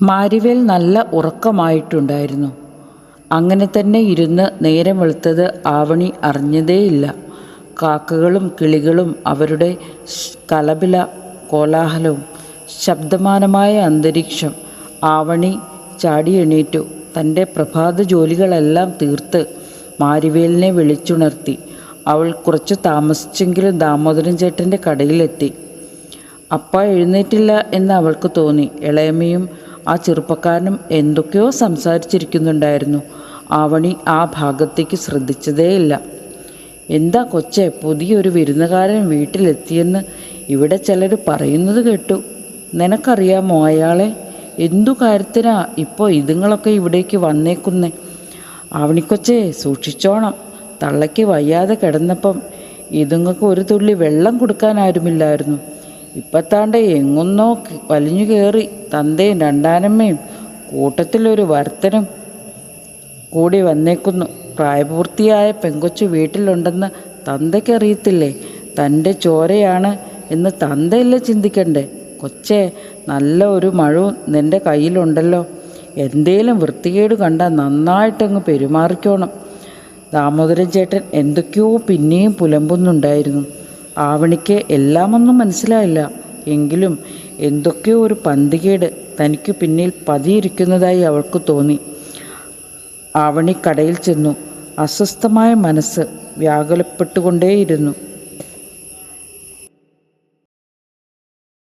മാരിവേൽ നല്ല ഉറക്കമായിട്ടുണ്ടായിരുന്നു. അങ്ങനെ തന്നെ ഇരുന്ന് നേരം വെളുത്തത് ആവണി അറിഞ്ഞതേയില്ല. കാക്കകളും കിളികളും അവരുടെ കലപില കോലാഹലവും ശബ്ദമാനമായ അന്തരീക്ഷം. ആവണി ചാടി എണീറ്റു. തൻ്റെ പ്രഭാത ജോലികളെല്ലാം തീർത്ത് മാരിവേലിനെ വിളിച്ചുണർത്തി. അവൾ കുറച്ച് താമസിച്ചെങ്കിലും ദാമോദരൻ ചേട്ടൻ്റെ കടയിലെത്തി. അപ്പ എഴുന്നേറ്റില്ല എന്ന് അവൾക്ക് തോന്നി. ഇളയമ്മയും ആ ചെറുപ്പക്കാരനും എന്തൊക്കെയോ സംസാരിച്ചിരിക്കുന്നുണ്ടായിരുന്നു. ആവണി ആ ഭാഗത്തേക്ക് ശ്രദ്ധിച്ചതേയില്ല. എന്താ കൊച്ചെ, പുതിയൊരു വിരുന്നുകാരൻ വീട്ടിലെത്തിയെന്ന് ഇവിടെ ചിലർ പറയുന്നത് കേട്ടു. നിനക്കറിയാമോ അയാളെ? എന്തു കാര്യത്തിനാ ഇപ്പോൾ ഇതുങ്ങളൊക്കെ ഇവിടേക്ക് വന്നേക്കുന്നേ? ആവണിക്കൊച്ചേ, സൂക്ഷിച്ചോണം. തള്ളയ്ക്ക് വയ്യാതെ കിടന്നപ്പം ഇതുങ്ങൾക്ക് ഒരു തുള്ളി വെള്ളം കൊടുക്കാൻ ആരുമില്ലായിരുന്നു. ഇപ്പത്താണ്ട് എങ്ങുന്നോ വലിഞ്ഞു കയറി തന്തയും രണ്ടാനമ്മയും കൂട്ടത്തിലൊരു വർത്തനും കൂടി വന്നേക്കുന്നു. പ്രായപൂർത്തിയായ പെങ്കൊച്ചു വീട്ടിലുണ്ടെന്ന് തന്തയ്ക്കറിയത്തില്ലേ? തൻ്റെ ചോരയാണ് എന്ന് തന്തയല്ലേ ചിന്തിക്കണ്ടേ? കൊച്ചേ, നല്ല ഒരു മഴവും നിൻ്റെ കയ്യിലുണ്ടല്ലോ. എന്തേലും വൃത്തികേട് കണ്ടാൽ നന്നായിട്ടങ്ങ് പെരുമാറിക്കോണം. ദാമോദരൻ ചേട്ടൻ എന്തൊക്കെയോ പിന്നെയും പുലമ്പുന്നുണ്ടായിരുന്നു. ആവണിക്ക് എല്ലാമൊന്നും മനസ്സിലായില്ല. എങ്കിലും എന്തൊക്കെയോ ഒരു പന്തികേട് തനിക്ക് പിന്നിൽ പതിയിരിക്കുന്നതായി അവൾക്ക് തോന്നി. ആവണി കടയിൽ ചെന്നു. അസ്വസ്ഥമായ മനസ്സ് വ്യാകുലപ്പെട്ടുകൊണ്ടേയിരുന്നു.